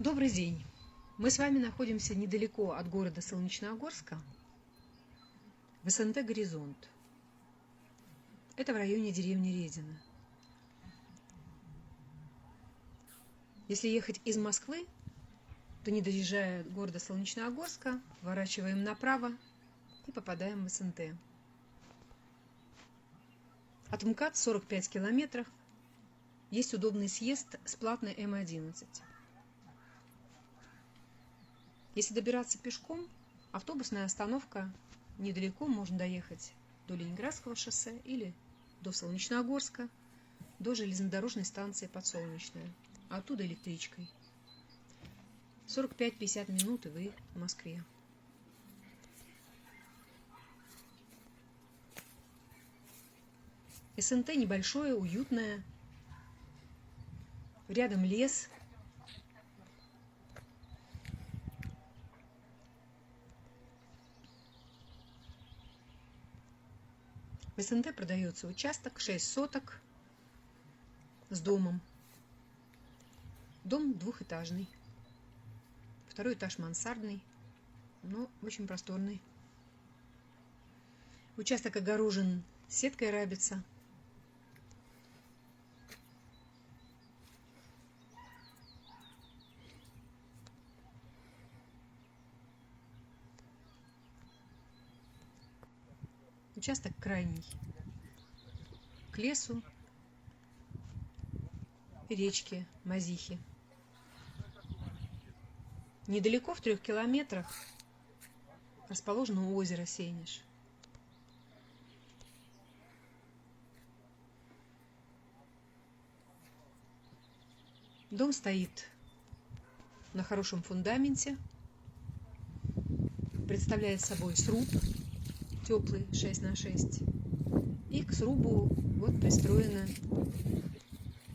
Добрый день! Мы с вами находимся недалеко от города Солнечногорска, в СНТ «Горизонт». Это в районе деревни Редино. Если ехать из Москвы, то, не доезжая до города Солнечногорска, поворачиваем направо и попадаем в СНТ. От МКАД 45 километров, есть удобный съезд с платной М11. Если добираться пешком, автобусная остановка недалеко, можно доехать до Ленинградского шоссе или до Солнечногорска, до железнодорожной станции Подсолнечная, а оттуда электричкой. 45-50 минут и вы в Москве. СНТ небольшое, уютное, рядом лес. В СНТ продается участок 6 соток с домом. Дом двухэтажный. Второй этаж мансардный, но очень просторный. Участок огорожен сеткой рабица. Участок крайний к лесу и речке Мазихи. Недалеко, в 3 километрах, расположено озеро Сенеж. Дом стоит на хорошем фундаменте, представляет собой сруб теплый 6х6, и к срубу вот пристроено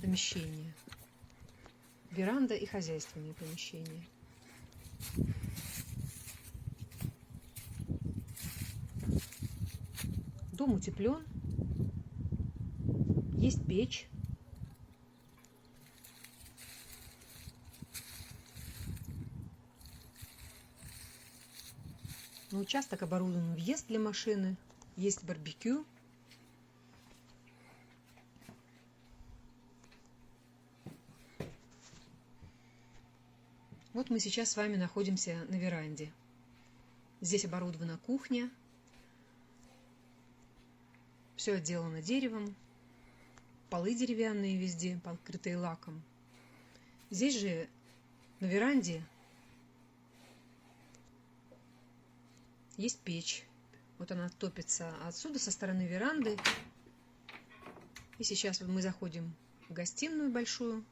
помещение, веранда и хозяйственные помещения. Дом утеплен, есть печь. На участок оборудован въезд для машины, есть барбекю. Вот мы сейчас с вами находимся на веранде. Здесь оборудована кухня. Все отделано деревом. Полы деревянные везде, покрытые лаком. Здесь же на веранде есть печь. Вот она топится отсюда, со стороны веранды. И сейчас мы заходим в гостиную большую.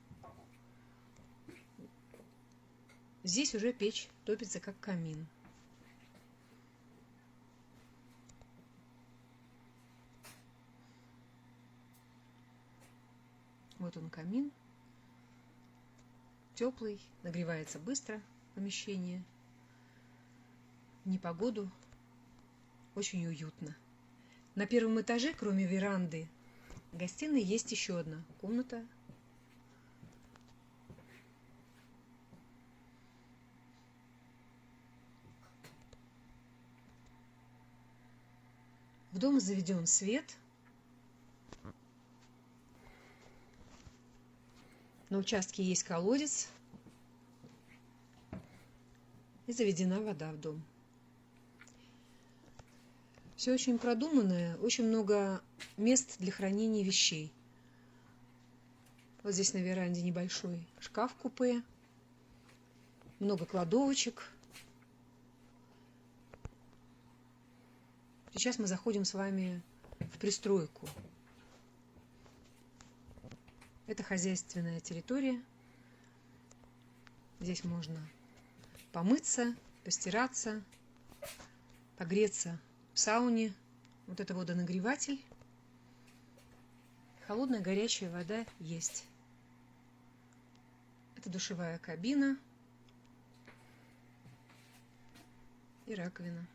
Здесь уже печь топится как камин. Вот он камин. Теплый, нагревается быстро помещение. В непогоду очень уютно. На первом этаже, кроме веранды, в гостиной есть еще одна комната. В дом заведен свет. На участке есть колодец. И заведена вода в дом. Все очень продуманное, очень много мест для хранения вещей. Вот здесь на веранде небольшой шкаф-купе, много кладовочек. Сейчас мы заходим с вами в пристройку. Это хозяйственная территория. Здесь можно помыться, постираться, погреться в сауне. Вот это водонагреватель. Холодная, горячая вода есть. Это душевая кабина и раковина.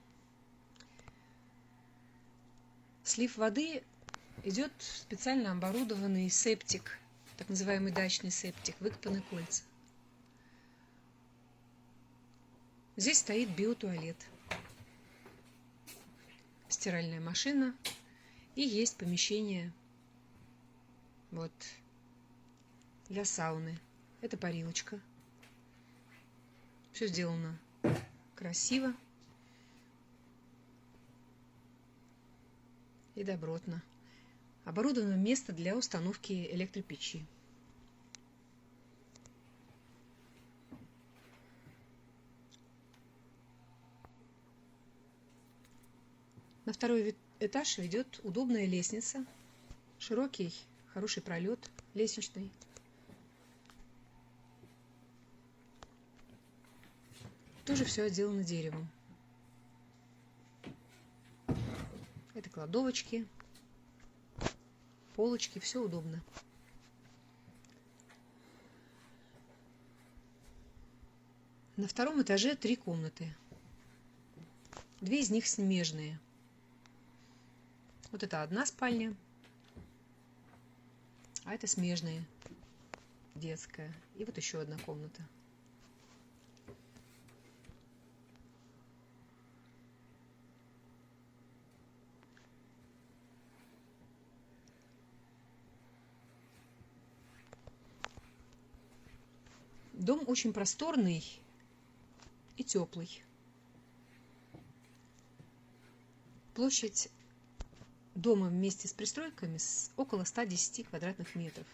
Слив воды идет в специально оборудованный септик, так называемый дачный септик, выкопаны кольца. Здесь стоит биотуалет, стиральная машина и есть помещение вот для сауны. Это парилочка. Все сделано красиво и добротно. Оборудовано место для установки электропечи. На второй этаж ведет удобная лестница, широкий, хороший пролет лестничный. Тоже все отделано деревом. Это кладовочки, полочки, все удобно. На втором этаже 3 комнаты. 2 из них смежные. Вот это одна спальня, а это смежная, детская. И вот еще одна комната. Дом очень просторный и теплый. Площадь дома вместе с пристройками около 110 квадратных метров.